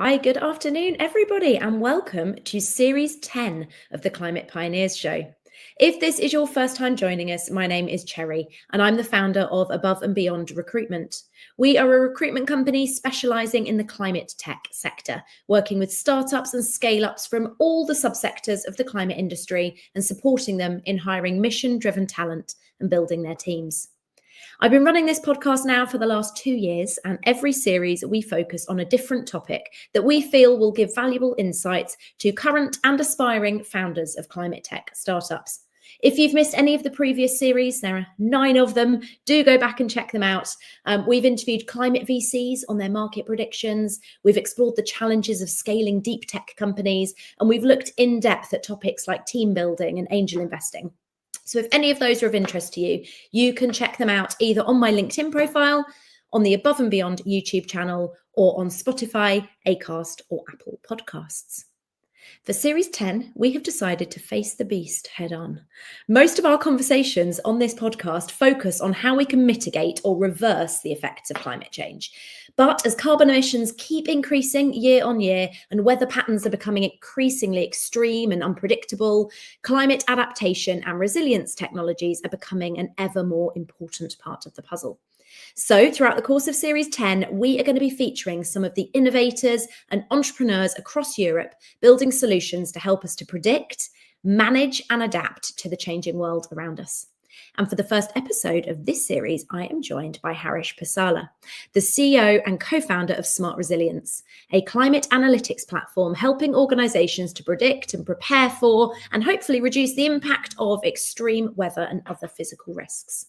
Hi, good afternoon, everybody, and welcome to Series 10 of the Climate Pioneers Show. If this is your first time joining us, my name is Cherry, and I'm the founder of Above and Beyond Recruitment. We are a recruitment company specialising in the climate tech sector, working with startups and scale-ups from all the subsectors of the climate industry and supporting them in hiring mission-driven talent and building their teams. I've been running this podcast now for the last 2 years, and every series we focus on a different topic that we feel will give valuable insights to current and aspiring founders of climate tech startups. If you've missed any of the previous series, there are 9 of them. Do go back and check them out. We've interviewed climate VCs on their market predictions. We've explored the challenges of scaling deep tech companies, and we've looked in depth at topics like team building and angel investing. So if any of those are of interest to you, you can check them out either on my LinkedIn profile, on the Above and Beyond YouTube channel, or on Spotify, Acast, or Apple Podcasts. For Series 10, we have decided to face the beast head on. Most of our conversations on this podcast focus on how we can mitigate or reverse the effects of climate change. But as carbon emissions keep increasing year on year and weather patterns are becoming increasingly extreme and unpredictable, climate adaptation and resilience technologies are becoming an ever more important part of the puzzle. So throughout the course of Series 10, we are going to be featuring some of the innovators and entrepreneurs across Europe, building solutions to help us to predict, manage and adapt to the changing world around us. And for the first episode of this series, I am joined by Harish Pesala, the CEO and co-founder of SmartResilience, a climate analytics platform helping organisations to predict and prepare for and hopefully reduce the impact of extreme weather and other physical risks.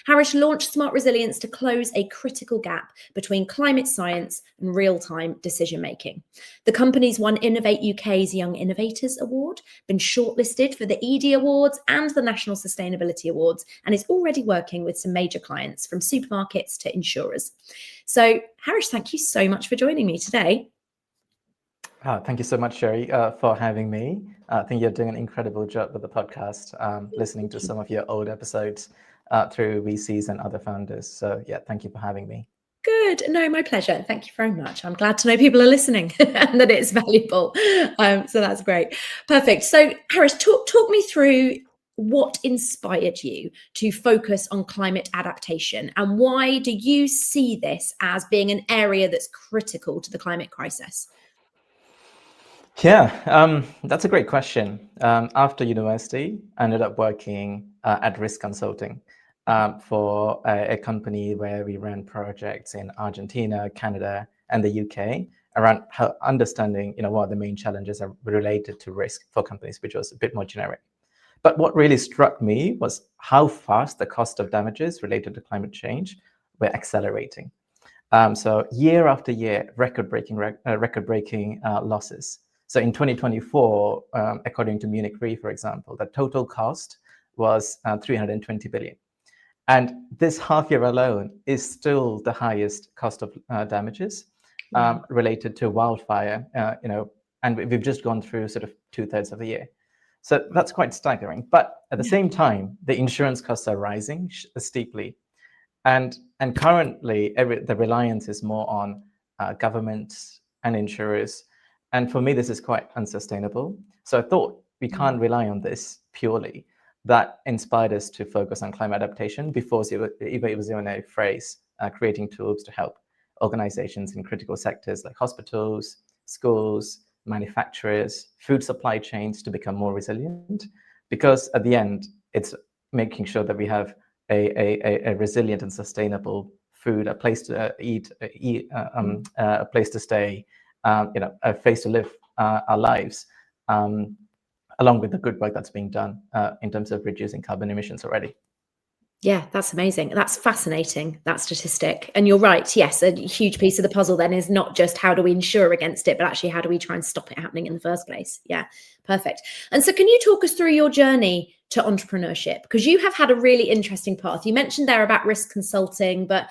Harish launched SmartResilience to close a critical gap between climate science and real-time decision-making. The company's won Innovate UK's Young Innovators Award, been shortlisted for the Edie Awards and the National Sustainability Awards, and is already working with some major clients from supermarkets to insurers. So, Harish, thank you so much for joining me today. Thank you so much, Sherry, for having me. I think you're doing an incredible job with the podcast, listening to some of your old episodes through VCs and other founders. So yeah, thank you for having me. Good. No, my pleasure. Thank you very much. I'm glad to know people are listening and that it's valuable. So that's great. Perfect. So Harish, talk me through what inspired you to focus on climate adaptation, and why do you see this as being an area that's critical to the climate crisis? Yeah, that's a great question. After university, I ended up working at Risk Consulting for a company where we ran projects in Argentina, Canada, and the UK around understanding, what the main challenges are related to risk for companies, which was a bit more generic. But what really struck me was how fast the cost of damages related to climate change were accelerating. So year after year, record-breaking losses. So in 2024, according to Munich Re, for example, the total cost was 320 billion. And this half year alone is still the highest cost of damages related to wildfire, and we've just gone through sort of 2/3 of the year. So that's quite staggering. But at the same time, the insurance costs are rising steeply. And currently, the reliance is more on governments and insurers. And for me, this is quite unsustainable. So I thought we can't rely on this purely. That inspired us to focus on climate adaptation before it was even a phrase, creating tools to help organizations in critical sectors like hospitals, schools, manufacturers, food supply chains to become more resilient. Because at the end, it's making sure that we have a resilient and sustainable food, a place to eat, a place to stay, a place to live our lives, along with the good work that's being done in terms of reducing carbon emissions already. Yeah, that's amazing. That's fascinating, that statistic. And you're right. Yes, a huge piece of the puzzle then is not just how do we insure against it, but actually how do we try and stop it happening in the first place? Yeah, perfect. And so can you talk us through your journey to entrepreneurship? Because you have had a really interesting path. You mentioned there about risk consulting, but,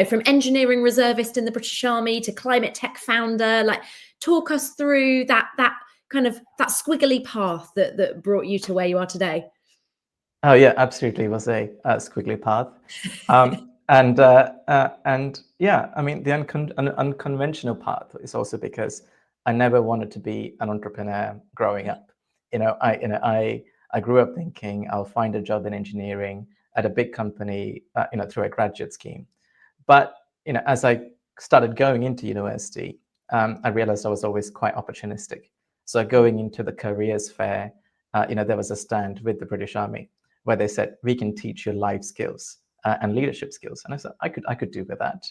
from engineering reservist in the British Army to climate tech founder, talk us through that kind of that squiggly path that brought you to where you are today. Oh yeah, absolutely. It was a squiggly path. And yeah, I mean, the unconventional path is also because I never wanted to be an entrepreneur growing up. I grew up thinking I'll find a job in engineering at a big company, through a graduate scheme. But as I started going into university, I realized I was always quite opportunistic. So going into the careers fair, there was a stand with the British Army where they said, we can teach you life skills and leadership skills. And I said, I could do with that.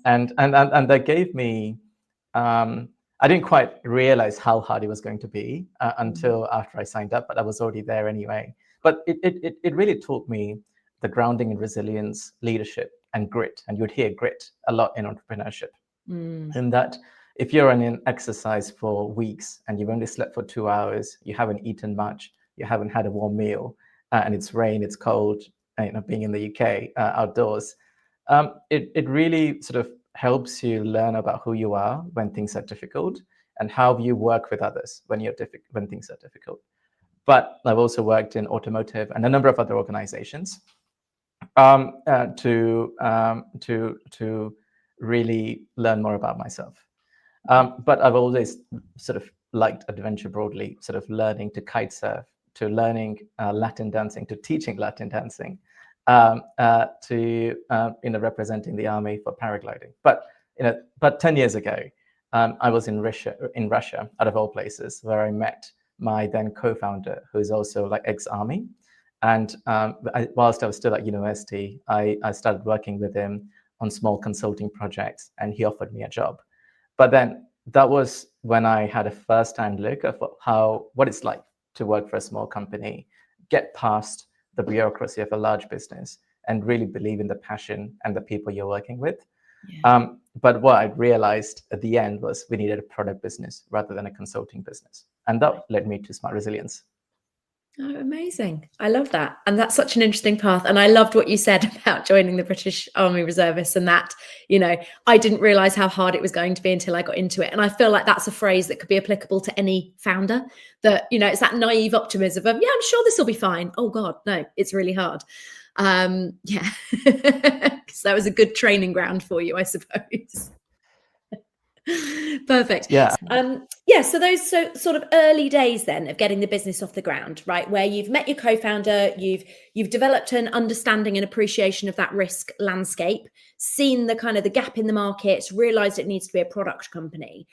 And they gave me, I didn't quite realize how hard it was going to be until after I signed up, but I was already there anyway. But it really taught me the grounding in resilience, leadership, and grit. And you'd hear grit a lot in entrepreneurship. In that, if you're in an exercise for weeks and you've only slept for 2 hours, you haven't eaten much, you haven't had a warm meal, and it's rain, it's cold, being in the UK outdoors, it really sort of helps you learn about who you are when things are difficult and how you work with others when things are difficult. But I've also worked in automotive and a number of other organizations to really learn more about myself. But I've always sort of liked adventure broadly, sort of learning to kite surf, to learning Latin dancing, to teaching Latin dancing, to representing the army for paragliding. But 10 years ago, I was in Russia, out of all places, where I met my then co-founder, who is also like ex-army. And whilst I was still at university, I started working with him on small consulting projects, and he offered me a job. But then that was when I had a first-hand look at what it's like to work for a small company, get past the bureaucracy of a large business, and really believe in the passion and the people you're working with. Yeah. But what I realized at the end was we needed a product business rather than a consulting business. And that led me to SmartResilience. Oh, amazing. I love that. And that's such an interesting path. And I loved what you said about joining the British Army Reservists, and that, I didn't realize how hard it was going to be until I got into it. And I feel like that's a phrase that could be applicable to any founder, that, it's that naive optimism of, yeah, I'm sure this will be fine. Oh God, no, it's really hard. Yeah. So that was a good training ground for you, I suppose. Perfect. Yeah. So those sort of early days then of getting the business off the ground, right, where you've met your co-founder, you've developed an understanding and appreciation of that risk landscape, seen the kind of the gap in the market, realized it needs to be a product company.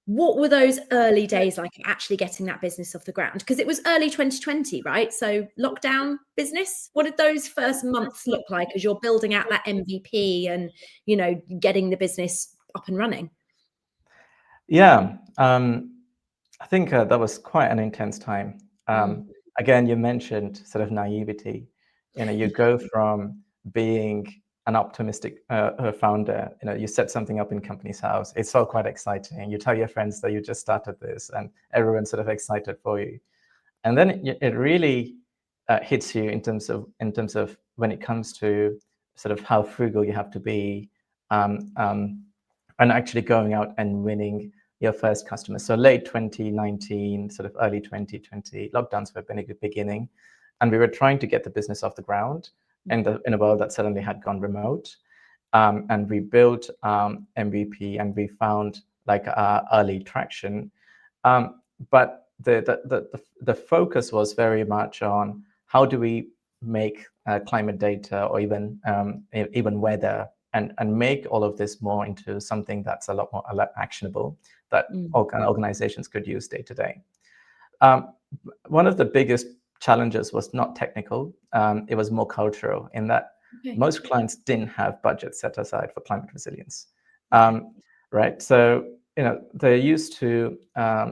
What were those early days like actually getting that business off the ground? Because it was early 2020, right? So lockdown business. What did those first months look like as you're building out that MVP and, getting the business up and running? Yeah, I think that was quite an intense time. Again, you mentioned sort of naivety. You go from being an optimistic founder. You set something up in company's house. It's all quite exciting. You tell your friends that you just started this, and everyone's sort of excited for you. And then it really hits you in terms of when it comes to sort of how frugal you have to be, and actually going out and winning your first customer. So late 2019, sort of early 2020, lockdowns were beginning, and we were trying to get the business off the ground in a world that suddenly had gone remote. And we built MVP, and we found like early traction. But the focus was very much on how do we make climate data or even weather and make all of this more into something that's a lot more actionable that organizations could use day to day. One of the biggest challenges was not technical. It was more cultural, in that most clients didn't have budgets set aside for climate resilience. Right. So, they're used to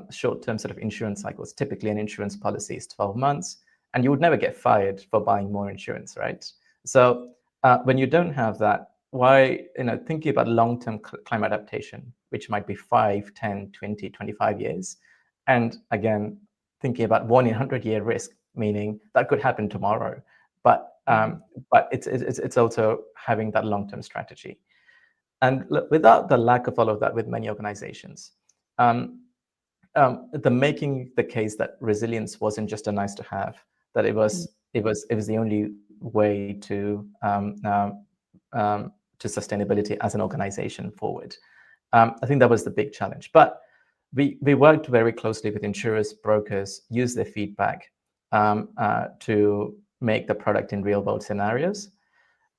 short-term sort of insurance cycles. Typically, an insurance policy is 12 months, and you would never get fired for buying more insurance, right? So when you don't have that, why, thinking about long-term climate adaptation, which might be 5, 10, 20, 25 years. And again, thinking about 1 in 100-year risk, meaning that could happen tomorrow. But it's also having that long-term strategy. And without the lack of all of that with many organizations, making the case that resilience wasn't just a nice to have, that it was the only way to sustainability as an organization forward. I think that was the big challenge. But we worked very closely with insurers, brokers, use their feedback to make the product in real world scenarios.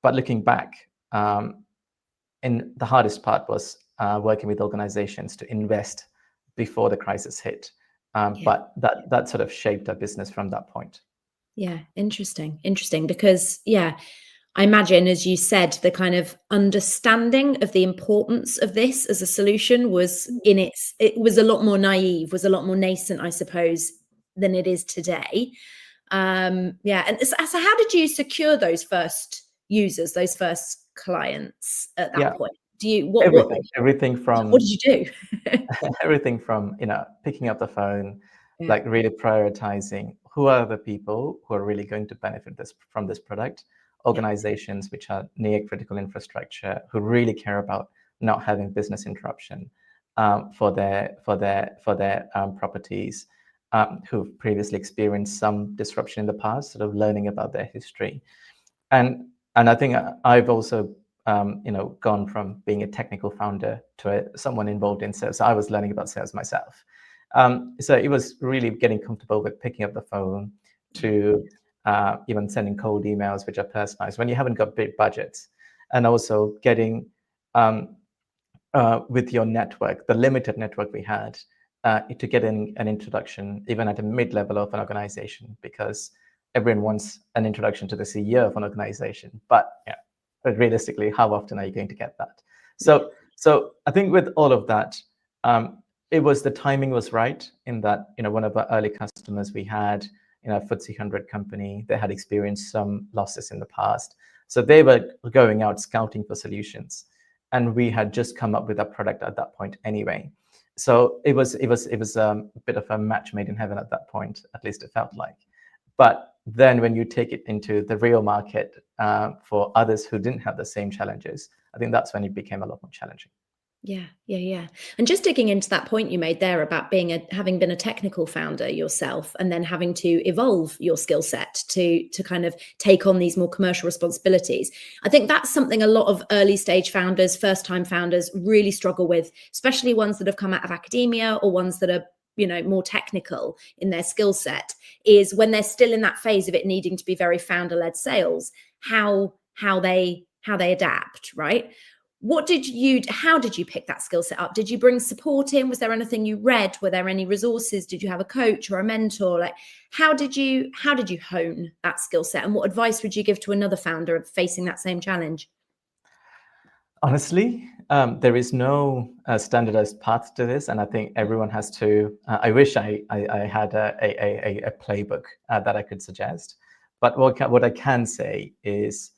But looking back, and the hardest part was working with organizations to invest before the crisis hit. But that sort of shaped our business from that point. Yeah, interesting, because I imagine, as you said, the kind of understanding of the importance of this as a solution was it was a lot more naive, was a lot more nascent, I suppose, than it is today. And so how did you secure those first users, those first clients at that point? Everything from what did you do? everything from picking up the phone, like really prioritizing who are the people who are really going to benefit from this product, organizations which are near critical infrastructure, who really care about not having business interruption for their properties, who've previously experienced some disruption in the past, sort of learning about their history. And I think I've also gone from being a technical founder to someone involved in sales. So I was learning about sales myself. So it was really getting comfortable with picking up the phone to even sending cold emails, which are personalized when you haven't got big budgets, and also getting with your network, the limited network we had, to get an introduction, even at a mid-level of an organization, because everyone wants an introduction to the CEO of an organization. But realistically, how often are you going to get that? So I think with all of that, it was the timing was right in that, one of our early customers we had, FTSE 100 company, they had experienced some losses in the past. So they were going out scouting for solutions. And we had just come up with a product at that point anyway. So it was a bit of a match made in heaven at that point, at least it felt like. But then when you take it into the real market for others who didn't have the same challenges, I think that's when it became a lot more challenging. Yeah. And just digging into that point you made there about having been a technical founder yourself, and then having to evolve your skill set to kind of take on these more commercial responsibilities. I think that's something a lot of early stage founders, first time founders really struggle with, especially ones that have come out of academia or ones that are more technical in their skill set, is when they're still in that phase of it needing to be very founder-led sales, how they adapt, right? How did you pick that skill set up? Did you bring support in? Was there anything you read? Were there any resources? Did you have a coach or a mentor? Like, how did you hone that skill set? And what advice would you give to another founder facing that same challenge? Honestly, there is no standardized path to this, and I think everyone has to. I wish I had a playbook that I could suggest, but what I can say is,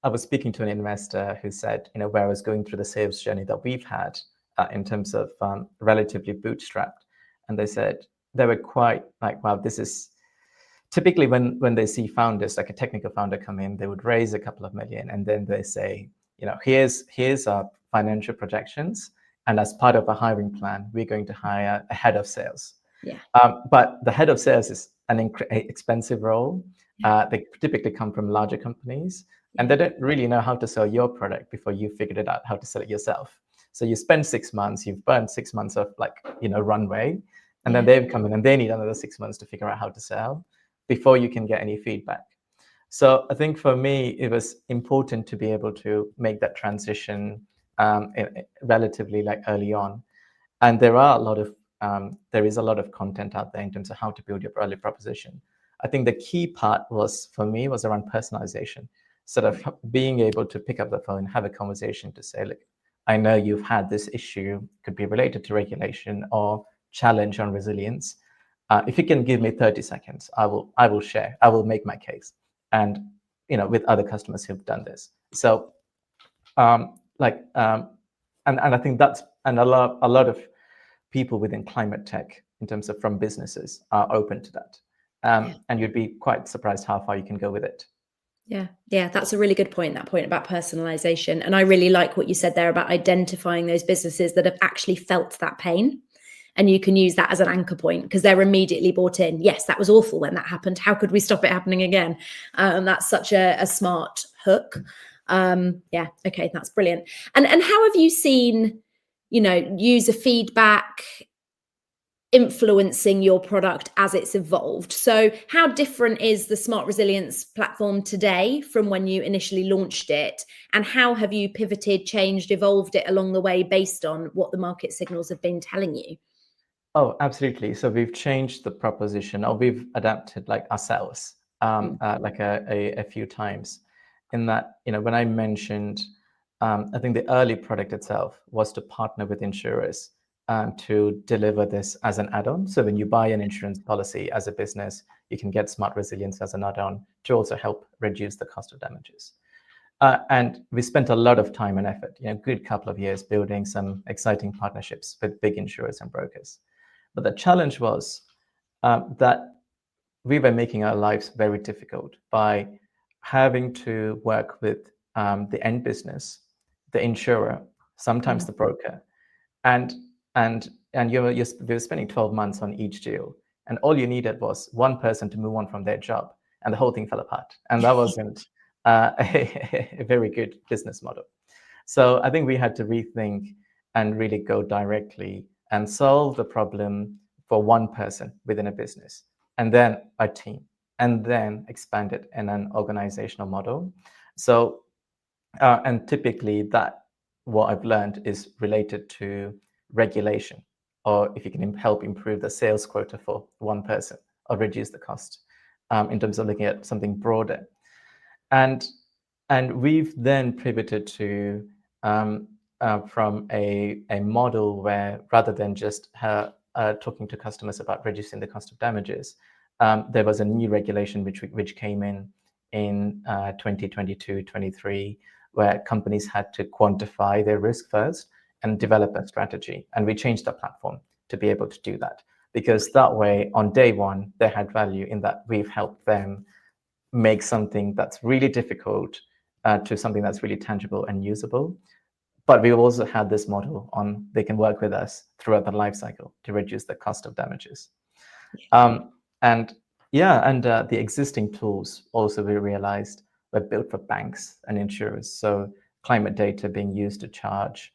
I was speaking to an investor who said, where I was going through the sales journey that we've had in terms of relatively bootstrapped, and they said they were quite like, wow, this is. Typically, when they see founders, like a technical founder come in, they would raise a couple of million, and then they say, here's our financial projections, and as part of a hiring plan, we're going to hire a head of sales. Yeah. But the head of sales is an expensive role. They typically come from larger companies, and they don't really know how to sell your product before you figured it out how to sell it yourself. So you spend 6 months, you've burned 6 months of runway, and then they've come in and they need another 6 months to figure out how to sell before you can get any feedback. So I think for me, it was important to be able to make that transition relatively early on. And there is a lot of content out there in terms of how to build your value proposition. I think the key part was around personalization, sort of being able to pick up the phone, have a conversation to say, look, I know you've had this issue, could be related to regulation or challenge on resilience. If you can give me 30 seconds, I will share. I will make my case, and with other customers who've done this. So, and I think that's a lot of people within climate tech, in terms of from businesses, are open to that, and you'd be quite surprised how far you can go with it. Yeah, that's a really good point, that point about personalization. And I really like what you said there about identifying those businesses that have actually felt that pain. And you can use that as an anchor point because they're immediately bought in. Yes, that was awful when that happened. How could we stop it happening again? And that's such a smart hook. Okay, that's brilliant. And how have you seen user feedback influencing your product as it's evolved. So how different is the Smart Resilience platform today from when you initially launched it? And how have you pivoted, changed, evolved it along the way based on what the market signals have been telling you? Oh, absolutely. So we've changed the proposition, or we've adapted like ourselves, like a few times. In that, when I mentioned, I think the early product itself was to partner with insurers to deliver this as an add-on. So when you buy an insurance policy as a business, you can get Smart Resilience as an add-on to also help reduce the cost of damages. And we spent a lot of time and effort, good couple of years building some exciting partnerships with big insurers and brokers. But the challenge was that we were making our lives very difficult by having to work with the end business, the insurer, sometimes the broker, and we were spending 12 months on each deal, and all you needed was one person to move on from their job, and the whole thing fell apart, and that wasn't a very good business model. So I think we had to rethink and really go directly and solve the problem for one person within a business, and then a team, and then expand it in an organizational model. So, and typically that, what I've learned, is related to regulation, or if you can help improve the sales quota for one person or reduce the cost, in terms of looking at something broader. And we've then pivoted to from a model where, rather than just talking to customers about reducing the cost of damages, there was a new regulation which came in 2022-23, where companies had to quantify their risk first and develop a strategy. And we changed the platform to be able to do that, because that way, on day one, they had value in that we've helped them make something that's really difficult to something that's really tangible and usable. But we've also had this model on they can work with us throughout the life cycle to reduce the cost of damages. And the existing tools also, we realized, were built for banks and insurers. So climate data being used to charge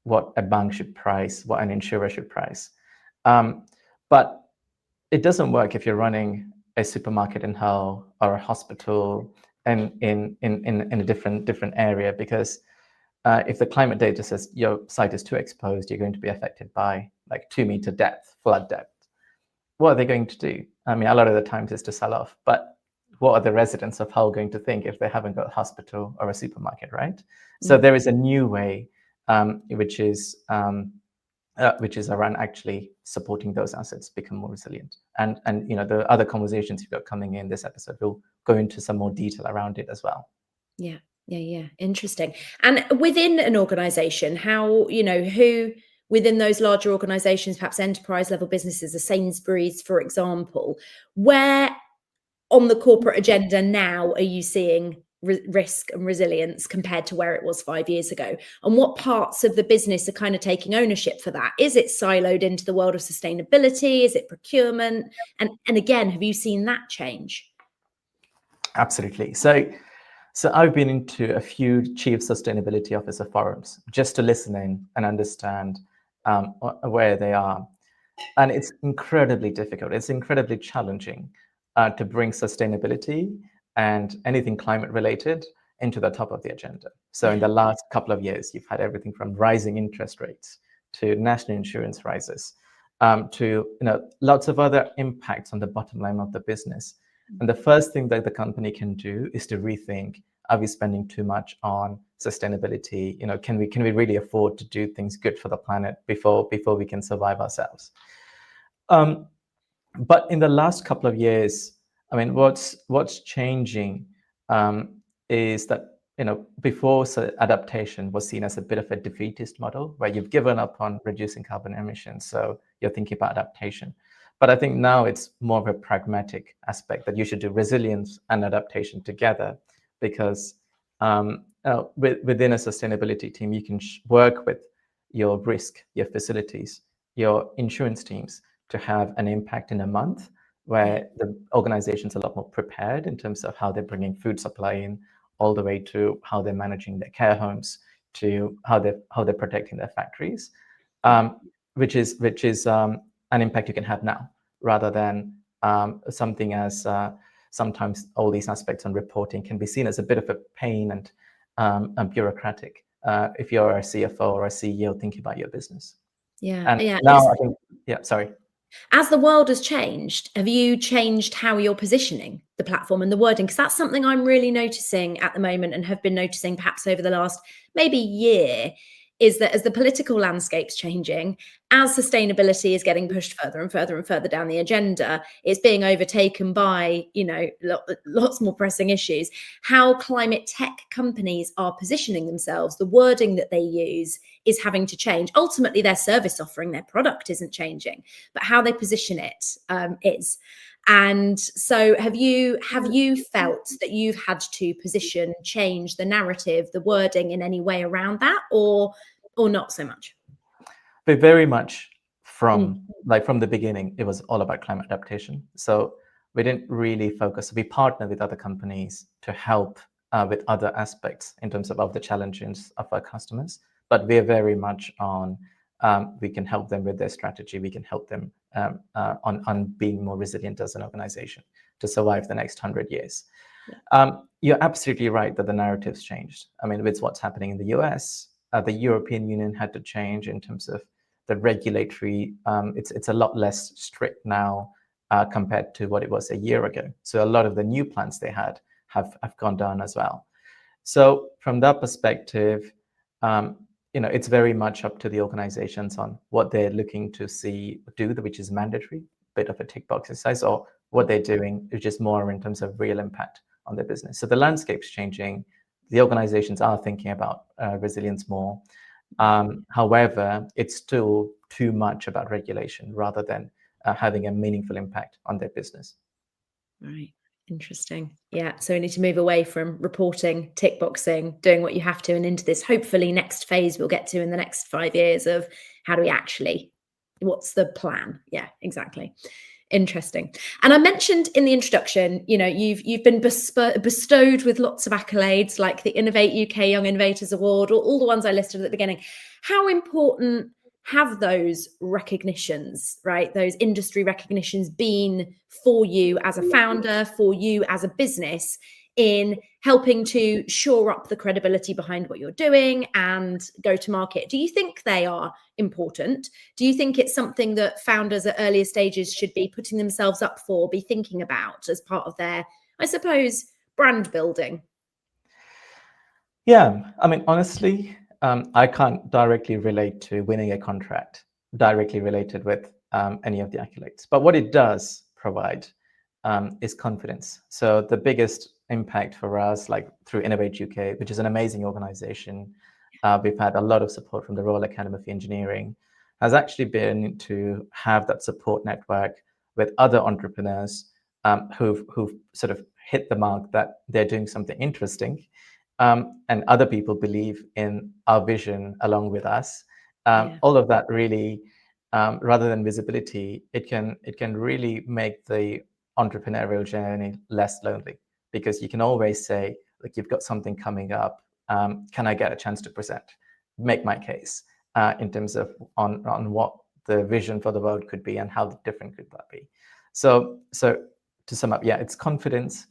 what a bank should price, what an insurer should price. But it doesn't work if you're running a supermarket in Hull or a hospital in a different area, because if the climate data says your site is too exposed, you're going to be affected by like 2-meter depth, flood depth. What are they going to do? I mean, a lot of the times it's to sell off, but what are the residents of Hull going to think if they haven't got a hospital or a supermarket, right? So there is a new way, which is around actually supporting those assets become more resilient. And the other conversations you've got coming in this episode will go into some more detail around it as well. Yeah. Interesting. And within an organization, how, who within those larger organizations, perhaps enterprise level businesses, a Sainsbury's, for example, where on the corporate agenda now are you seeing risk and resilience compared to where it was 5 years ago? And what parts of the business are kind of taking ownership for that? Is it siloed into the world of sustainability? Is it procurement? And again, have you seen that change? Absolutely. So I've been into a few chief sustainability officer forums just to listen in and understand where they are. And it's incredibly difficult. It's incredibly challenging to bring sustainability and anything climate related into the top of the agenda. So in the last couple of years, you've had everything from rising interest rates to national insurance rises, to lots of other impacts on the bottom line of the business. And the first thing that the company can do is to rethink: are we spending too much on sustainability? Can we really afford to do things good for the planet before we can survive ourselves? But in the last couple of years, I mean, what's changing is that before, adaptation was seen as a bit of a defeatist model, where you've given up on reducing carbon emissions, so you're thinking about adaptation. But I think now it's more of a pragmatic aspect, that you should do resilience and adaptation together, because within a sustainability team, you can work with your risk, your facilities, your insurance teams to have an impact in a month, where the organization's a lot more prepared in terms of how they're bringing food supply in, all the way to how they're managing their care homes, to how they're protecting their factories. which is an impact you can have now, rather than something as sometimes all these aspects on reporting can be seen as a bit of a pain and bureaucratic if you're a CFO or a CEO thinking about your business. Yeah, And yeah. now I think, sorry. As the world has changed, have you changed how you're positioning the platform and the wording? Because that's something I'm really noticing at the moment, and have been noticing perhaps over the last maybe year, is that as the political landscape's changing, as sustainability is getting pushed further and further and further down the agenda, it's being overtaken by, lots more pressing issues. How climate tech companies are positioning themselves, the wording that they use is having to change. Ultimately, their service offering, their product isn't changing, but how they position it is. And so have you felt that you've had to position, change the narrative, the wording in any way around that, or not so much? But very much from the beginning, it was all about climate adaptation. So we didn't really focus. We partnered with other companies to help with other aspects in terms of the challenges of our customers. But we're very much on, we can help them with their strategy. We can help them on being more resilient as an organization to survive the next 100 years. You're absolutely right that the narrative's changed. I mean, with what's happening in the US, the European Union had to change in terms of the regulatory. It's a lot less strict now compared to what it was a year ago. So a lot of the new plans they had have gone down as well. So from that perspective, it's very much up to the organizations on what they're looking to do, which is mandatory, bit of a tick box exercise, or what they're doing is just more in terms of real impact on their business. So the landscape's changing. The organizations are thinking about resilience more. However, it's still too much about regulation rather than having a meaningful impact on their business. Right. Interesting. Yeah. So we need to move away from reporting, tick boxing, doing what you have to, and into this hopefully next phase we'll get to in the next 5 years of how do we actually, what's the plan? Yeah, exactly. Interesting. And I mentioned in the introduction, you've been bestowed with lots of accolades, like the Innovate UK Young Innovators Award, or all the ones I listed at the beginning. How important have those recognitions, right? Those industry recognitions been for you as a founder, for you as a business, in helping to shore up the credibility behind what you're doing and go to market? Do you think they are important? Do you think it's something that founders at earlier stages should be putting themselves up for, be thinking about as part of their, I suppose, brand building? Yeah, I mean, honestly, I can't directly relate to winning a contract directly related with any of the accolades. But what it does provide is confidence. So the biggest impact for us, like through Innovate UK, which is an amazing organization, we've had a lot of support from the Royal Academy of Engineering, has actually been to have that support network with other entrepreneurs who've sort of hit the mark that they're doing something interesting. And other people believe in our vision along with us. All of that really, rather than visibility, it can really make the entrepreneurial journey less lonely, because you can always say, like, you've got something coming up. Can I get a chance to present, make my case in terms of on what the vision for the world could be and how different could that be? So to sum up, yeah, it's confidence,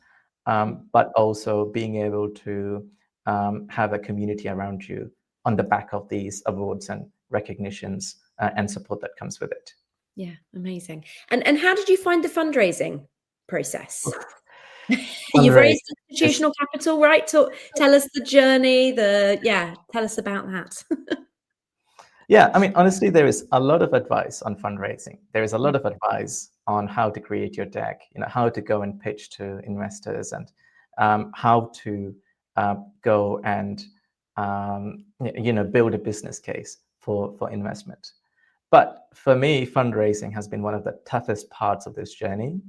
but also being able to have a community around you on the back of these awards and recognitions and support that comes with it. Yeah, amazing. And how did you find the fundraising process? You've raised institutional capital, right? Tell us the journey, tell us about that. Yeah, I mean, honestly, there is a lot of advice on fundraising. There is a lot of advice on how to create your deck, how to go and pitch to investors, and how to go and build a business case for investment. But for me, fundraising has been one of the toughest parts of this journey,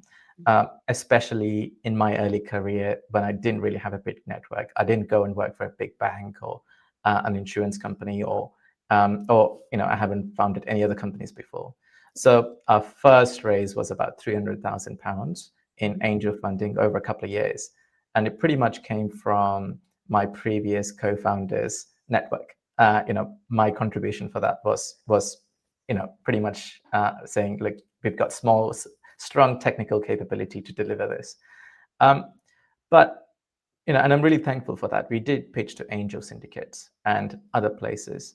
especially in my early career when I didn't really have a big network. I didn't go and work for a big bank or an insurance company, or I haven't founded any other companies before. So our first raise was about £300,000 in angel funding over a couple of years, and it pretty much came from my previous co-founders' network. My contribution for that was pretty much saying, look, we've got strong technical capability to deliver this. But and I'm really thankful for that. We did pitch to angel syndicates and other places,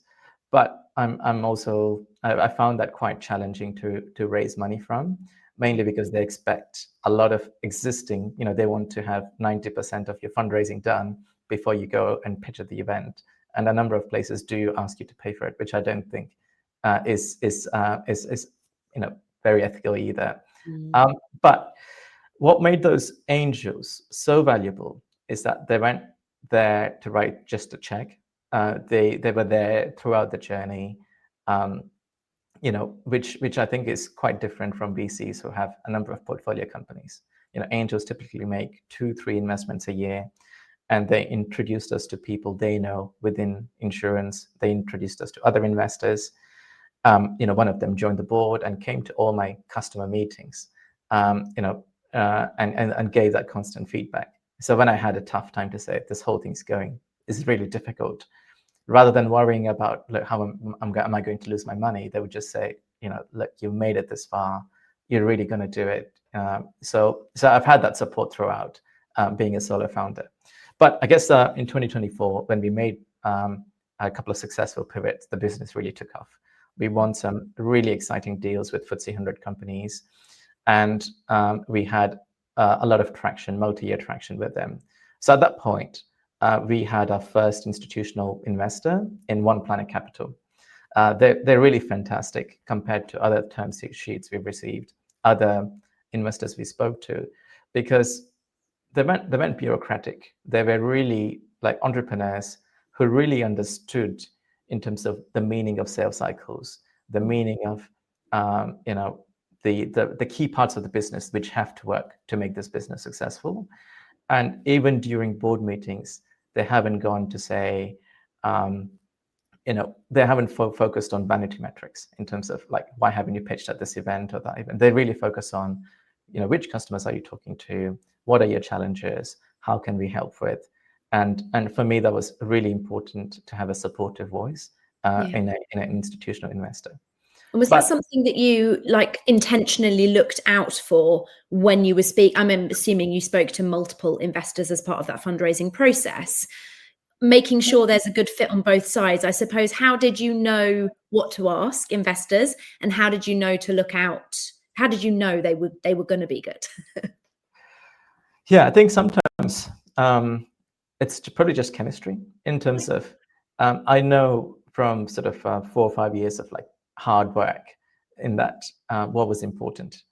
but I'm also I found that quite challenging to raise money from, mainly because they expect a lot of existing. They want to have 90% of your fundraising done before you go and pitch at the event, and a number of places do ask you to pay for it, which I don't think is very ethical either. But what made those angels so valuable is that they weren't there to write just a check. They were there throughout the journey, which I think is quite different from VCs who have a number of portfolio companies. Angels typically make 2-3 investments a year, and they introduced us to people they know within insurance. They introduced us to other investors. One of them joined the board and came to all my customer meetings, and gave that constant feedback. So when I had a tough time to say this whole thing's is really difficult, rather than worrying about how am I going to lose my money, they would just say, look, you made it this far, you're really going to do it. So I've had that support throughout, being a solo founder. But I guess in 2024, when we made a couple of successful pivots, the business really took off. We won some really exciting deals with FTSE 100 companies, and we had a lot of traction, multi-year traction with them. So at that point, we had our first institutional investor in One Planet Capital. They're really fantastic compared to other term sheets we've received, other investors we spoke to, because they weren't bureaucratic. They were really like entrepreneurs who really understood in terms of the meaning of sales cycles, the meaning of the key parts of the business which have to work to make this business successful. And even during board meetings, they haven't gone to say, they haven't focused on vanity metrics in terms of like, why haven't you pitched at this event or that event? They really focus on, which customers are you talking to? What are your challenges? How can we help with? And for me, that was really important to have a supportive voice in an institutional investor. And was that something that you intentionally looked out for when you were speaking? I'm assuming you spoke to multiple investors as part of that fundraising process, making sure there's a good fit on both sides. I suppose, how did you know what to ask investors, and how did you know to look out? How did you know they were going to be good? Yeah, I think sometimes it's probably just chemistry in terms of, I know from sort of 4 or 5 years of hard work in that what was important.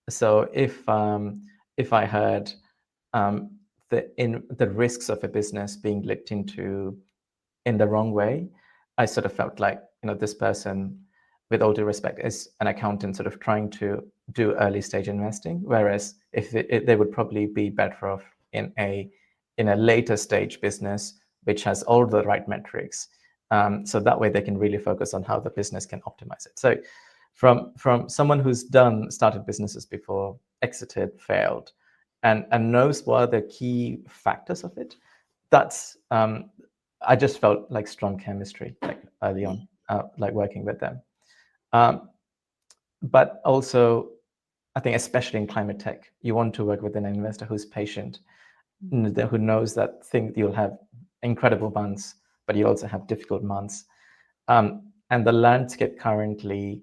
So if I heard the risks of a business being looked into in the wrong way, I sort of felt like, this person, with all due respect, is an accountant sort of trying to do early stage investing, whereas if they would probably be better off in a later stage business which has all the right metrics, so that way they can really focus on how the business can optimize it. So from someone who's started businesses before, exited, failed, and knows what are the key factors of it, that's I just felt like strong chemistry early on, working with them. But also, I think especially in climate tech, you want to work with an investor who's patient, who knows that you'll have incredible months, but you also have difficult months. And the landscape currently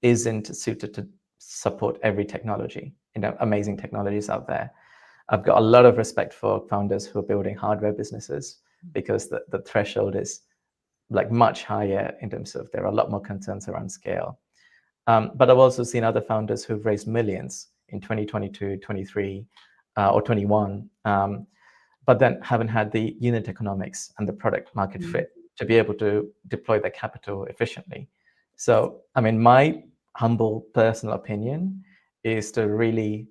isn't suited to support every technology, amazing technologies out there. I've got a lot of respect for founders who are building hardware businesses, because the threshold is much higher in terms of there are a lot more concerns around scale. But I've also seen other founders who've raised millions in 2022, 23, or 21, but then haven't had the unit economics and the product market fit to be able to deploy their capital efficiently. So, I mean, my humble personal opinion is to really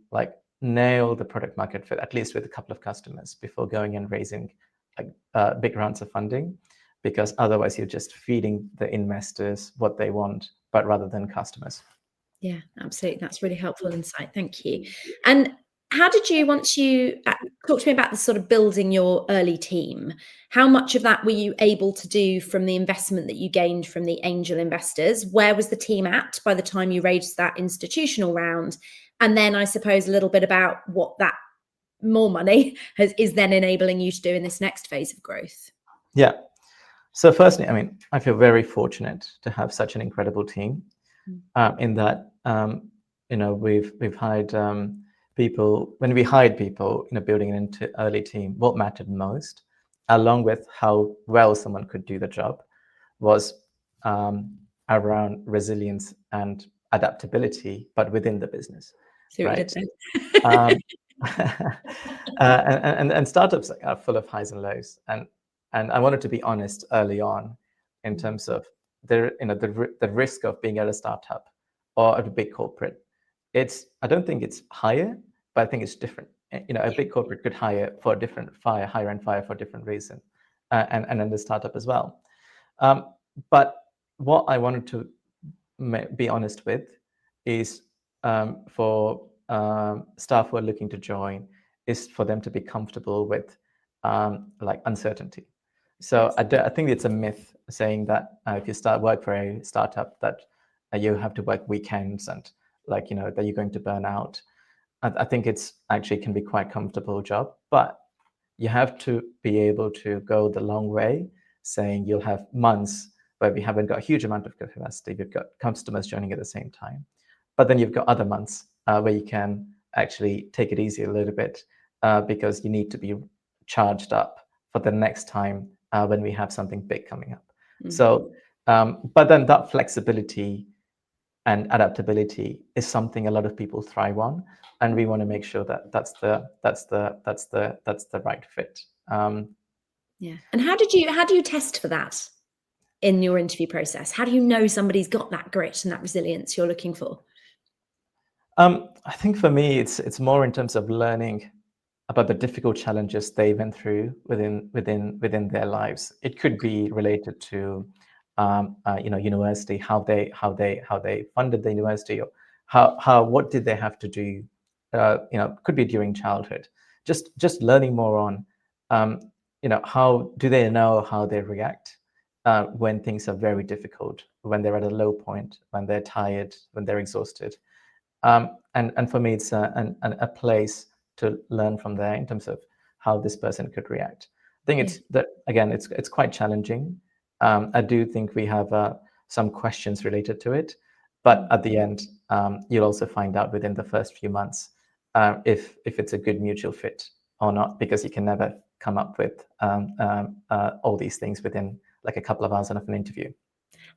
nail the product market fit, at least with a couple of customers, before going and raising big rounds of funding, because otherwise you're just feeding the investors what they want, but rather than customers. Yeah, absolutely. That's really helpful insight. Thank you. And How did you, once you talk to me about the sort of building your early team, how much of that were you able to do from the investment that you gained from the angel investors? Where was the team at by the time you raised that institutional round? And then I suppose a little bit about what that more money is then enabling you to do in this next phase of growth. Yeah. So firstly, I mean, I feel very fortunate to have such an incredible team in that, we've hired people. When we hired people, building an early team, what mattered most, along with how well someone could do the job, was around resilience and adaptability, but within the business, See what you right? did there. And startups are full of highs and lows, and I wanted to be honest early on in terms of the risk of being at a startup or at a big corporate. I don't think it's higher, but I think it's different. A big corporate could hire for a different hire and fire for a different reason, and then the startup as well. But what I wanted to be honest with is for staff who are looking to join, is for them to be comfortable with like uncertainty. So I think it's a myth saying that if you work for a startup that you have to work weekends and that you're going to burn out. I think it's actually can be quite comfortable job, but you have to be able to go the long way, saying you'll have months where we haven't got a huge amount of capacity. We've got customers joining at the same time, but then you've got other months where you can actually take it easy a little bit because you need to be charged up for the next time when we have something big coming up. So, but then that flexibility and adaptability is something a lot of people thrive on, and we want to make sure that that's the right fit. Yeah. And how do you test for that in your interview process? How do you know somebody's got that grit and that resilience you're looking for? I think for me, it's more in terms of learning about the difficult challenges they went through within their lives. It could be related to university, how they funded the university, or what did they have to do. Could be during childhood. Just learning more on how do they know how they react when things are very difficult, when they're at a low point, when they're tired, when they're exhausted. And for me, it's a place to learn from there in terms of how this person could react. I think it's that, again, it's quite challenging. I do think we have some questions related to it, but at the end, you'll also find out within the first few months if it's a good mutual fit or not, because you can never come up with all these things within like a couple of hours of an interview.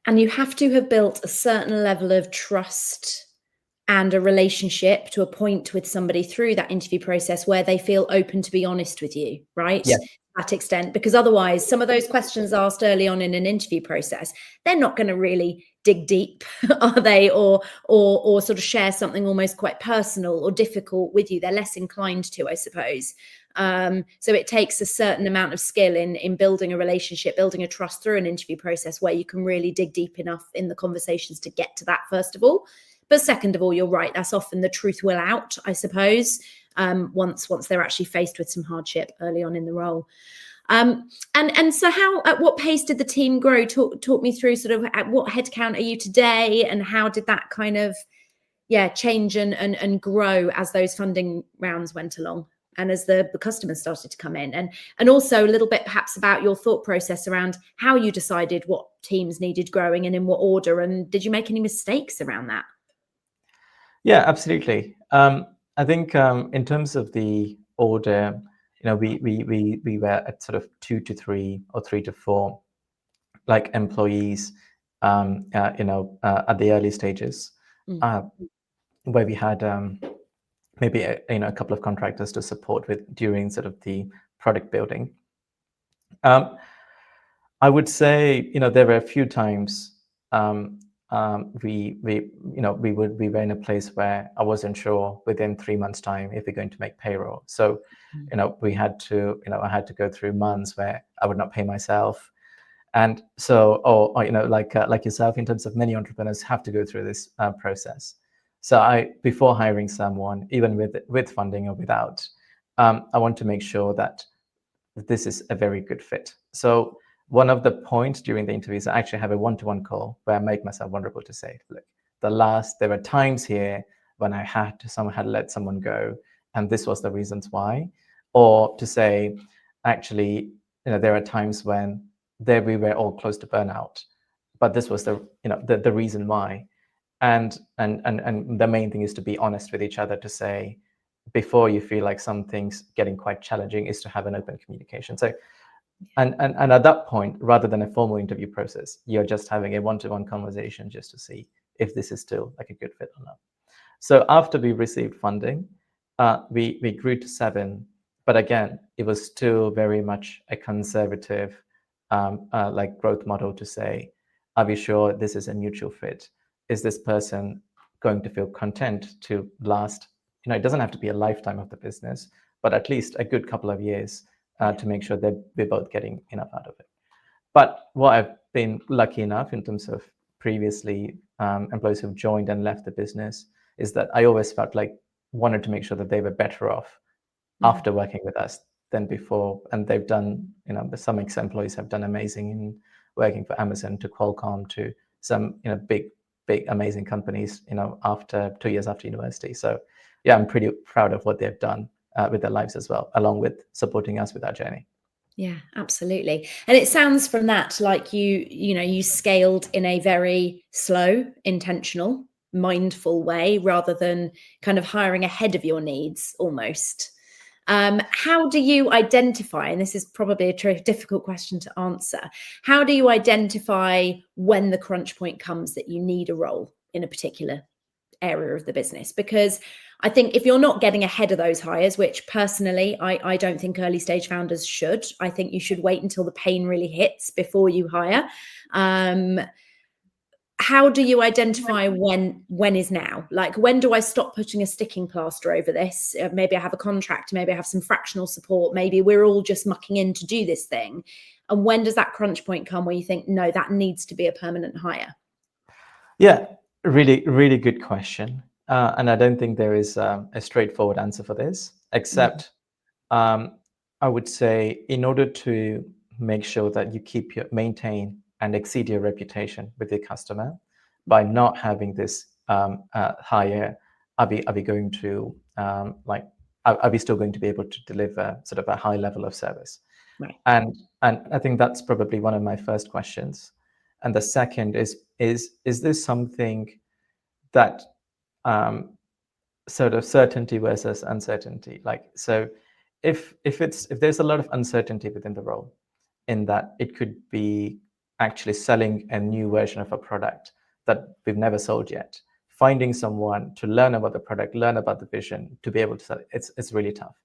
And you have to have built a certain level of trust and a relationship to a point with somebody through that interview process where they feel open to be honest with you, right? Yeah. To that extent, because otherwise some of those questions asked early on in an interview process, they're not going to really dig deep, are they? Or sort of share something almost quite personal or difficult with you. They're less inclined to, I suppose. So it takes a certain amount of skill in building a relationship, building a trust through an interview process where you can really dig deep enough in the conversations to get to that, first of all. But second of all, you're right, that's often the truth will out, I suppose, once they're actually faced with some hardship early on in the role. And so at what pace did the team grow? Talk me through sort of at what headcount are you today, and how did that kind of change and grow as those funding rounds went along and as the customers started to come in, and also a little bit perhaps about your thought process around how you decided what teams needed growing and in what order, and did you make any mistakes around that? Yeah, absolutely. I think in terms of the order, we were at sort of 2 to 3 or 3 to 4 like employees, at the early stages, where we had maybe a couple of contractors to support with during sort of the product building. I would say there were a few times we were in a place where I wasn't sure within 3 months' time if we're going to make payroll. So we had to I had to go through months where I would not pay myself, and so like yourself, in terms of many entrepreneurs have to go through this process. So before hiring someone, even with funding or without, I want to make sure that this is a very good fit. So one of the points during the interviews, I actually have a one-to-one call where I make myself vulnerable to say, look, there were times here when someone had let someone go, and this was the reasons why. Or to say, actually, there are times when we were all close to burnout, but this was the reason why. And the main thing is to be honest with each other, to say, before you feel like something's getting quite challenging, is to have an open communication. So and at that point, rather than a formal interview process, you're just having a one-to-one conversation just to see if this is still like a good fit or not. So after we received funding, we grew to 7, but again, it was still very much a conservative like growth model, to say, are we sure this is a mutual fit? Is this person going to feel content to last? It doesn't have to be a lifetime of the business, but at least a good couple of years to make sure that we're both getting enough out of it. But what I've been lucky enough in terms of previously employees who've joined and left the business is that I always felt like wanted to make sure that they were better off after working with us than before. And they've done, some ex-employees have done amazing in working for Amazon to Qualcomm to some, big, amazing companies, after 2 years after university. So yeah, I'm pretty proud of what they've done with their lives as well, along with supporting us with our journey. Yeah, absolutely. And it sounds from that like you scaled in a very slow, intentional, mindful way, rather than kind of hiring ahead of your needs almost. How do you identify, and this is probably a difficult question to answer, how do you identify when the crunch point comes that you need a role in a particular area of the business? Because I think if you're not getting ahead of those hires, which personally I don't think early stage founders should, I think you should wait until the pain really hits before you hire. How do you identify when is now? Like, when do I stop putting a sticking plaster over this? Maybe I have a contract, maybe I have some fractional support, maybe we're all just mucking in to do this thing. And when does that crunch point come where you think, no, that needs to be a permanent hire? Yeah, really, really good question. And I don't think there is a straightforward answer for this, except I would say, in order to make sure that you maintain and exceed your reputation with your customer by not having this higher, are we going to are we still going to be able to deliver sort of a high level of service? Right. And I think that's probably one of my first questions. And the second is this something that sort of certainty versus uncertainty? Like, so if there's a lot of uncertainty within the role, in that it could be actually selling a new version of a product that we've never sold yet, finding someone to learn about the product, learn about the vision, to be able to sell it, it's really tough.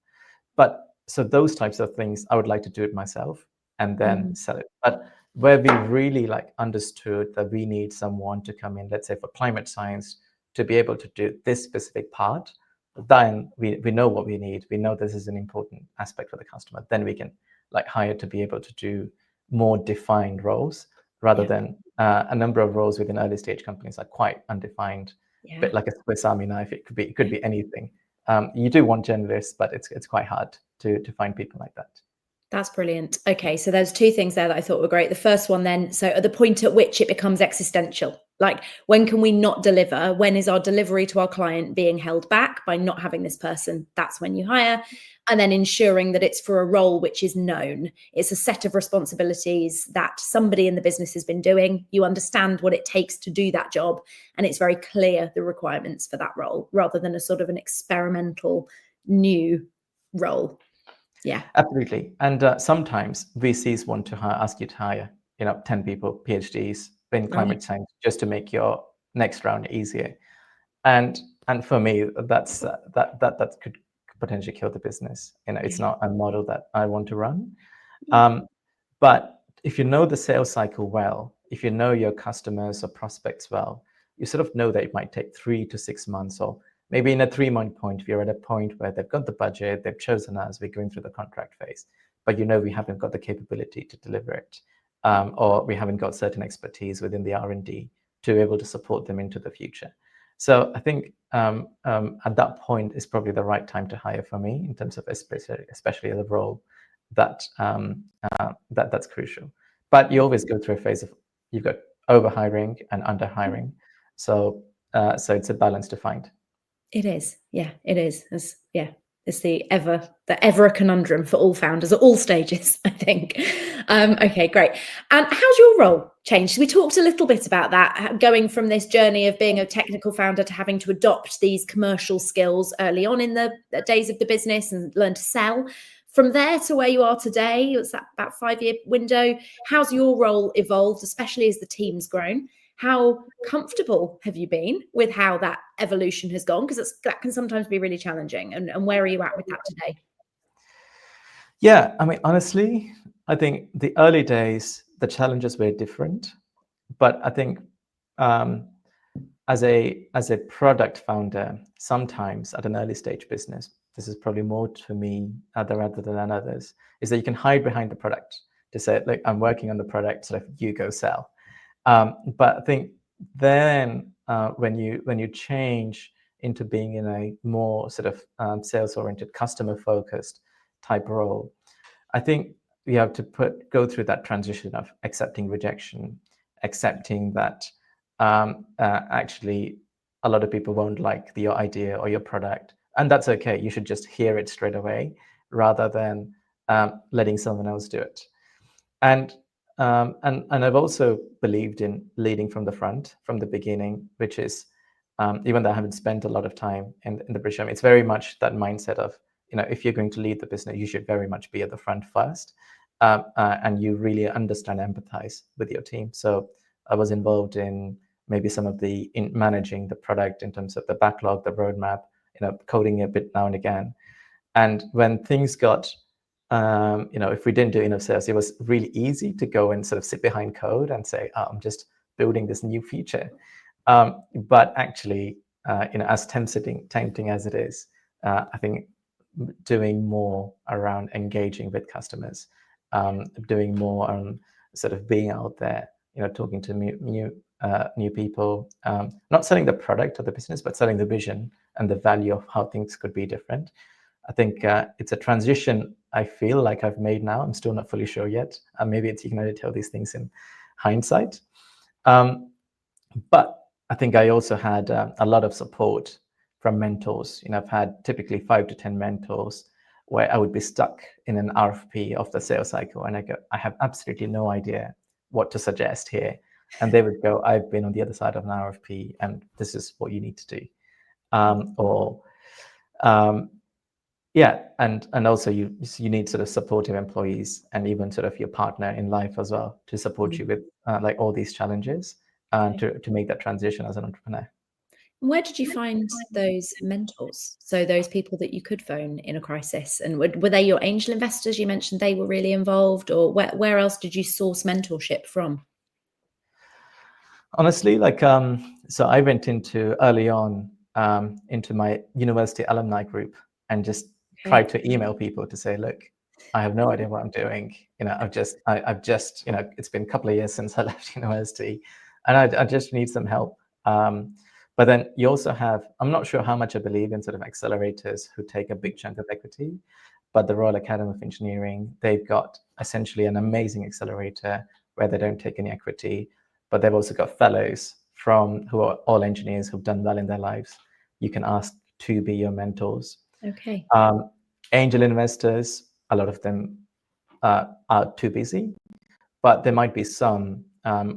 But so those types of things, I would like to do it myself and then sell it. But where we really understood that we need someone to come in, let's say for climate science, to be able to do this specific part, then we know what we need. We know this is an important aspect for the customer. Then we can hire to be able to do more defined roles, rather than a number of roles within early stage companies are quite undefined, a bit like a Swiss Army knife. It could be anything. You do want generalists, but it's quite hard to find people like that. That's brilliant. Okay, so there's 2 things there that I thought were great. The first one then, so at the point at which it becomes existential, like, when can we not deliver? When is our delivery to our client being held back by not having this person? That's when you hire. And then ensuring that it's for a role which is known. It's a set of responsibilities that somebody in the business has been doing. You understand what it takes to do that job, and it's very clear the requirements for that role, rather than a sort of an experimental new role. Yeah, absolutely. And sometimes VCs want to ask you to hire 10 people, PhDs in climate change, just to make your next round easier. And for me, that could potentially kill the business. It's not a model that I want to run. But if you know the sales cycle well, if you know your customers or prospects well, you sort of know that it might take 3 to 6 months, or maybe in a 3-month point, if you're at a point where they've got the budget, they've chosen us, we're going through the contract phase, but we haven't got the capability to deliver it, or we haven't got certain expertise within the R&D to be able to support them into the future. So I think at that point is probably the right time to hire for me in terms of especially the role that's crucial. But you always go through a phase of you've got overhiring and underhiring, so it's a balance to find. It is, yeah, it is. It's the ever a conundrum for all founders at all stages, I think. Okay, great. And how's your role changed? We talked a little bit about that, going from this journey of being a technical founder to having to adopt these commercial skills early on in the days of the business and learn to sell. From there to where you are today, it's that about 5-year window. How's your role evolved, especially as the team's grown? How comfortable have you been with how that evolution has gone? Because that can sometimes be really challenging. And where are you at with that today? Yeah, I mean, honestly, I think the early days, the challenges were different. But I think as a product founder, sometimes at an early stage business, this is probably more to me rather than others, is that you can hide behind the product to say, look, I'm working on the product, so you go sell. But I think then when you change into being in a more sort of sales-oriented, customer-focused type role, I think you have to go through that transition of accepting rejection, accepting that actually a lot of people won't like your idea or your product, and that's okay. You should just hear it straight away rather than letting someone else do it. And I've also believed in leading from the front, from the beginning, which is even though I haven't spent a lot of time in the British Army, it's very much that mindset of, if you're going to lead the business, you should very much be at the front first, and you really understand, empathize with your team. So I was involved in maybe some of in managing the product in terms of the backlog, the roadmap, coding a bit now and again. And when things got if we didn't do enough sales, it was really easy to go and sort of sit behind code and say, oh, I'm just building this new feature. But actually, as tempting as it is, I think doing more around engaging with customers, doing more on sort of being out there, talking to new people, not selling the product of the business, but selling the vision and the value of how things could be different. I think it's a transition I feel like I've made now. I'm still not fully sure yet. Maybe you can only tell these things in hindsight. But I think I also had a lot of support from mentors. I've had typically 5 to 10 mentors where I would be stuck in an RFP of the sales cycle, and I have absolutely no idea what to suggest here. And they would go, I've been on the other side of an RFP, and this is what you need to do. Yeah, and also you need sort of supportive employees and even sort of your partner in life as well to support you with like all these challenges to make that transition as an entrepreneur. Where did you find those mentors? So those people that you could phone in a crisis, and were they your angel investors? You mentioned they were really involved, or where else did you source mentorship from? Honestly, so I went early on into my university alumni group and just tried to email people to say, look, I have no idea what I'm doing. I've just, it's been a couple of years since I left university, and I just need some help. But then you also have, I'm not sure how much I believe in sort of accelerators who take a big chunk of equity, but the Royal Academy of Engineering, they've got essentially an amazing accelerator where they don't take any equity, but they've also got fellows who are all engineers who've done well in their lives. You can ask to be your mentors. Okay. Angel investors, a lot of them are too busy, but there might be some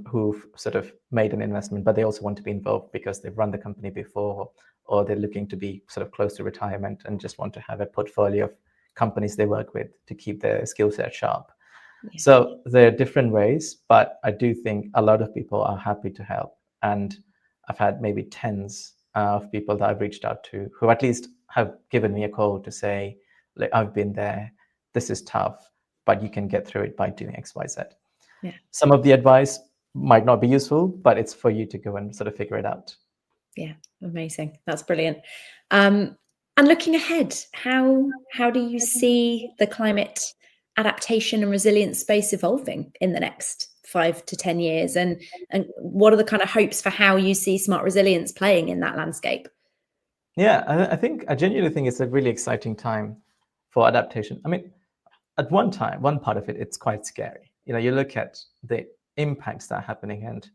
who've sort of made an investment, but they also want to be involved because they've run the company before, or they're looking to be sort of close to retirement and just want to have a portfolio of companies they work with to keep their skill set sharp. Yeah. So there are different ways, but I do think a lot of people are happy to help. And I've had maybe tens of people that I've reached out to who at least have given me a call to say, like, I've been there, this is tough, but you can get through it by doing X, Y, Z. Yeah. Some of the advice might not be useful, but it's for you to go and sort of figure it out. Yeah, amazing. That's brilliant. And looking ahead, how do you see the climate adaptation and resilience space evolving in the next 5 to 10 years, and what are the kind of hopes for how you see smart resilience playing in that landscape? Yeah, I genuinely think it's a really exciting time for adaptation. I mean, at one part of it, it's quite scary. You look at the impacts that are happening, and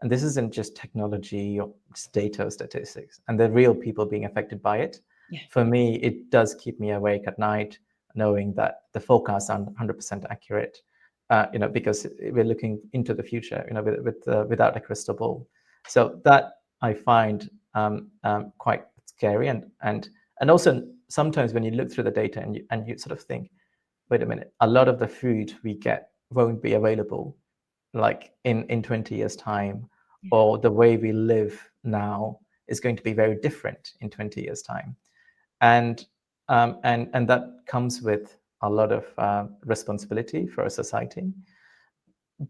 this isn't just technology or just data or statistics, and the real people being affected by it. Yeah. For me, it does keep me awake at night, knowing that the forecasts aren't 100% accurate. Because we're looking into the future, without a crystal ball. So that I find quite scary, and also sometimes when you look through the data and you sort of think, wait a minute, a lot of the food we get won't be available like in 20 years time, or the way we live now is going to be very different in 20 years time. And that comes with a lot of responsibility for a society.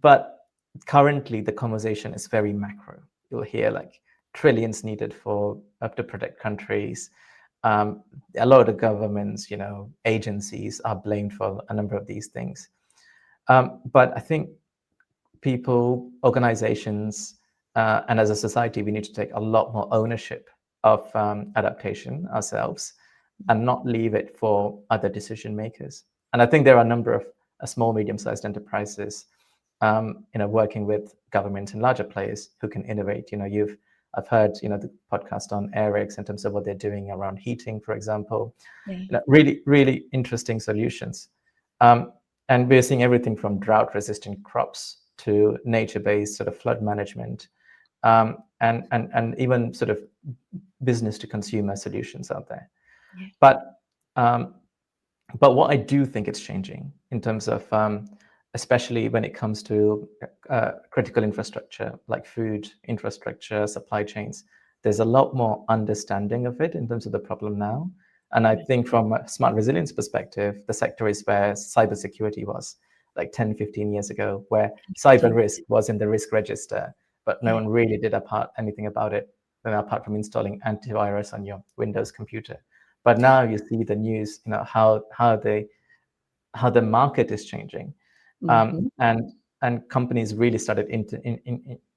But currently the conversation is very macro. You'll hear like trillions needed to protect countries. A lot of governments, agencies are blamed for a number of these things. But I think people, organizations, and as a society, we need to take a lot more ownership of adaptation ourselves and not leave it for other decision makers. And I think there are a number of small, medium-sized enterprises, working with governments and larger players who can innovate. I've heard, the podcast on Airx in terms of what they're doing around heating, for example. Yeah. Really, really interesting solutions. And we're seeing everything from drought-resistant crops to nature-based sort of flood management, and even sort of business-to-consumer solutions out there. Yeah. But what I do think it's changing in terms of, especially when it comes to critical infrastructure like food infrastructure, supply chains, there's a lot more understanding of it in terms of the problem now. And I think from a smart resilience perspective, the sector is where cybersecurity was like 10, 15 years ago, where cyber risk was in the risk register, but no one really did anything about it, apart from installing antivirus on your Windows computer. But now you see the news, how the market is changing, and companies really started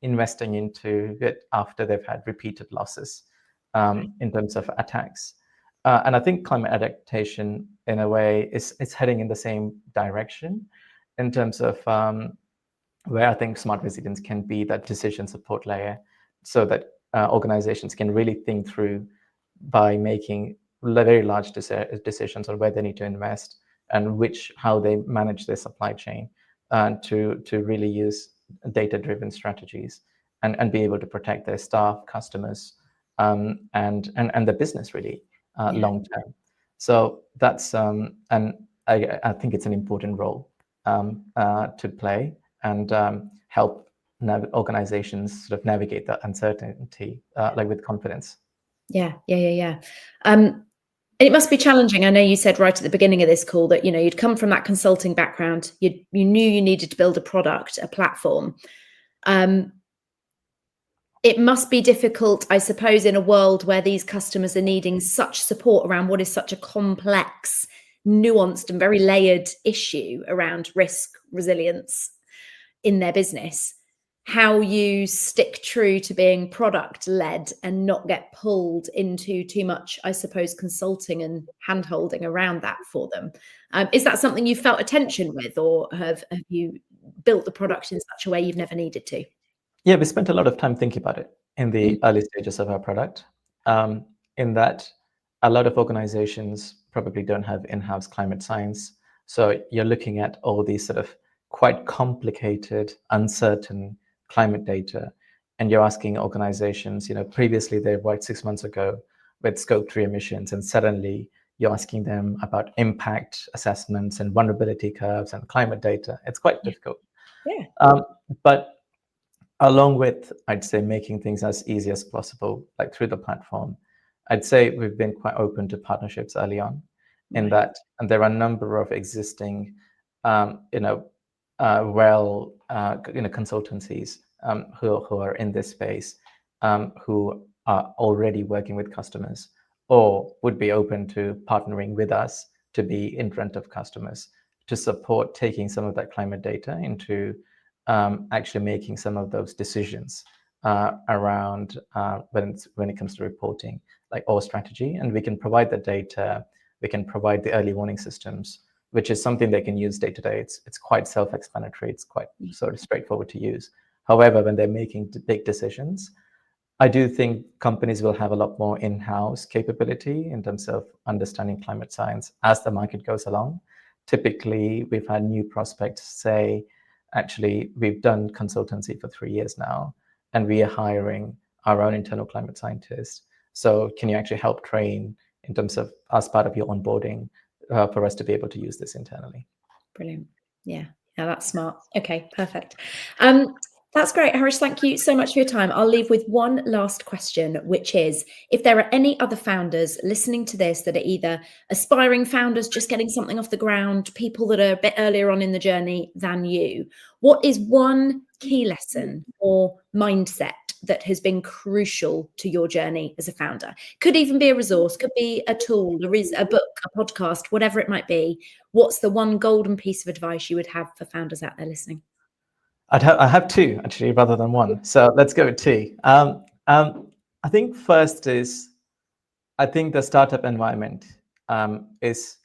investing into it after they've had repeated losses in terms of attacks. And I think climate adaptation, in a way, is heading in the same direction in terms of where I think smart resilience can be that decision support layer, so that organizations can really think through by making very large decisions on where they need to invest and how they manage their supply chain, to really use data-driven strategies and be able to protect their staff, customers, and the business really long term. So that's and I think it's an important role to play and help organizations sort of navigate that uncertainty like with confidence. Yeah. It must be challenging. I know you said right at the beginning of this call that you'd come from that consulting background. You knew you needed to build a product, a platform. It must be difficult, I suppose, in a world where these customers are needing such support around what is such a complex, nuanced, and very layered issue around risk resilience in their business. How you stick true to being product led and not get pulled into too much, I suppose, consulting and hand holding around that for them. Is that something you felt a tension with, or have you built the product in such a way you've never needed to? Yeah, we spent a lot of time thinking about it in the early stages of our product, in that a lot of organizations probably don't have in-house climate science. So you're looking at all these sort of quite complicated, uncertain climate data, and you're asking organizations, previously they worked 6 months ago with scope 3 emissions, and suddenly you're asking them about impact assessments and vulnerability curves and climate data. It's quite difficult. Yeah. But along with, I'd say, making things as easy as possible, like through the platform, I'd say we've been quite open to partnerships early on, in that, and there are a number of existing, consultancies who are in this space, who are already working with customers or would be open to partnering with us to be in front of customers to support taking some of that climate data into actually making some of those decisions around when it comes to reporting, like our strategy. And we can provide the data, we can provide the early warning systems, which is something they can use day to day. It's quite self-explanatory. It's quite sort of straightforward to use. However, when they're making big decisions, I do think companies will have a lot more in-house capability in terms of understanding climate science as the market goes along. Typically, we've had new prospects say, actually, we've done consultancy for 3 years now, and we are hiring our own internal climate scientists. So can you actually help train in terms of as part of your onboarding for us to be able to use this internally? Brilliant. Yeah, that's smart. Okay, perfect. That's great, Harish. Thank you so much for your time. I'll leave with one last question, which is, if there are any other founders listening to this that are either aspiring founders just getting something off the ground, people that are a bit earlier on in the journey than you, what is one key lesson or mindset that has been crucial to your journey as a founder? Could even be a resource, could be a tool, a book, a podcast, whatever it might be. What's the one golden piece of advice you would have for founders out there listening? I have two, actually, rather than one. So let's go with two. I think first is, I think the startup environment is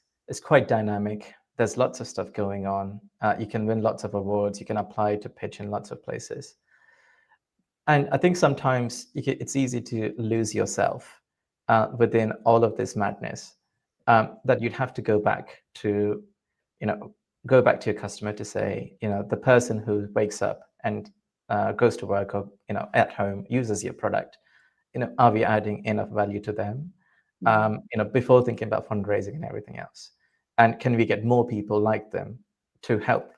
quite dynamic. There's lots of stuff going on. You can win lots of awards. You can apply to pitch in lots of places. And I think sometimes it's easy to lose yourself within all of this madness, that you'd have to go back to your customer to say, the person who wakes up and goes to work or at home uses your product, are we adding enough value to them before thinking about fundraising and everything else? And can we get more people like them to help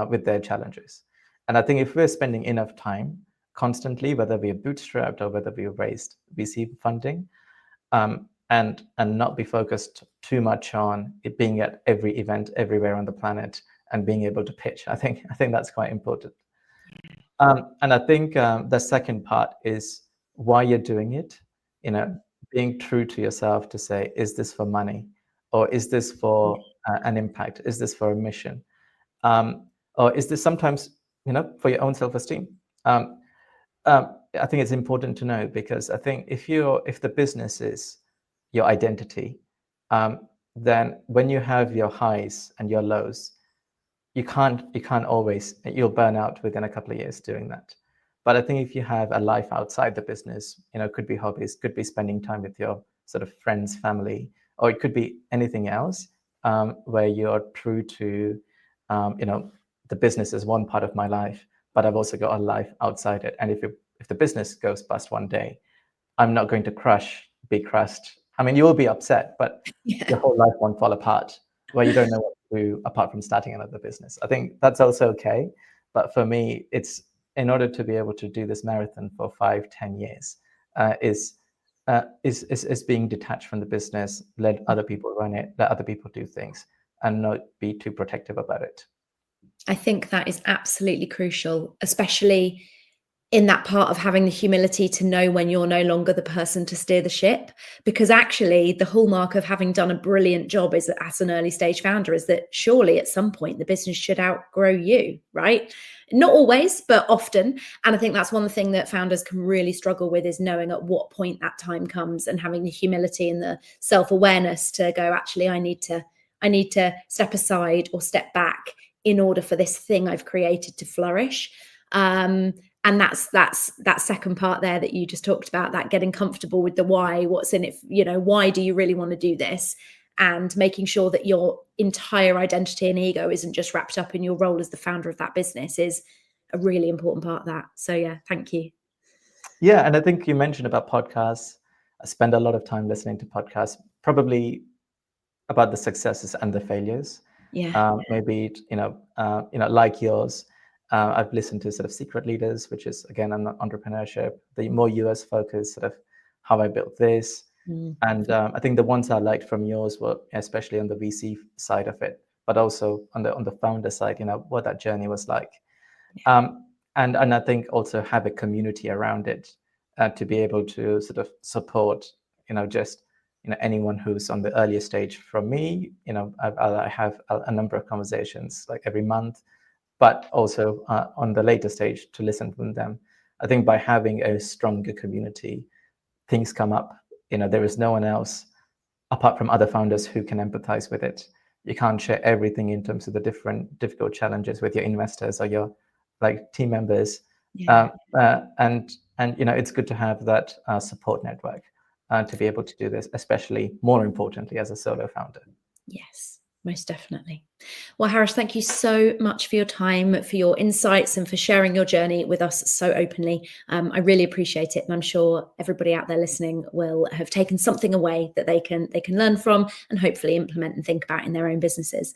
with their challenges? And I think if we're spending enough time constantly, whether we are bootstrapped or whether we are raised VC funding, and not be focused too much on it being at every event everywhere on the planet and being able to pitch. I think that's quite important. And I think the second part is why you're doing it. Being true to yourself to say, is this for money, or is this for an impact? Is this for a mission, or is this sometimes for your own self-esteem? I think it's important to know, because I think if the business is your identity, then when you have your highs and your lows, you can't always, you'll burn out within a couple of years doing that. But I think if you have a life outside the business, could be hobbies, could be spending time with your sort of friends, family, or it could be anything else, where you're true to, the business is one part of my life, but I've also got a life outside it. And if the business goes bust one day, I'm not going to be crushed. I mean, you will be upset, but your whole life won't fall apart, where you don't know what to do apart from starting another business. I think that's also okay. But for me, it's, in order to be able to do this marathon for 5-10 years, is being detached from the business, let other people run it, let other people do things, and not be too protective about it. I think that is absolutely crucial, especially in that part of having the humility to know when you're no longer the person to steer the ship. Because actually the hallmark of having done a brilliant job as an early stage founder is that surely at some point the business should outgrow you, right? Not always, but often. And I think that's one thing that founders can really struggle with, is knowing at what point that time comes and having the humility and the self-awareness to go, actually, I need to step aside or step back in order for this thing I've created to flourish. And that's that second part there that you just talked about, that getting comfortable with the why, what's in it, why do you really want to do this? And making sure that your entire identity and ego isn't just wrapped up in your role as the founder of that business is a really important part of that. So yeah, thank you. Yeah, and I think you mentioned about podcasts. I spend a lot of time listening to podcasts, probably about the successes and the failures. Yeah. Maybe like yours. I've listened to sort of Secret Leaders, which is, again, on entrepreneurship, the more US focused, sort of how I built this. And I think the ones I liked from yours were especially on the VC side of it, but also on the founder side, what that journey was like. And I think also have a community around it to be able to sort of support, anyone who's on the earlier stage from me. I have a number of conversations like every month, but also on the later stage to listen from them. I think by having a stronger community, things come up. There is no one else apart from other founders who can empathize with it. You can't share everything in terms of the different difficult challenges with your investors or your team members. Yeah. And it's good to have that support network to be able to do this, especially more importantly as a solo founder. Yes, most definitely. Well, Harish, thank you so much for your time, for your insights, and for sharing your journey with us so openly. I really appreciate it, and I'm sure everybody out there listening will have taken something away that they can learn from and hopefully implement and think about in their own businesses.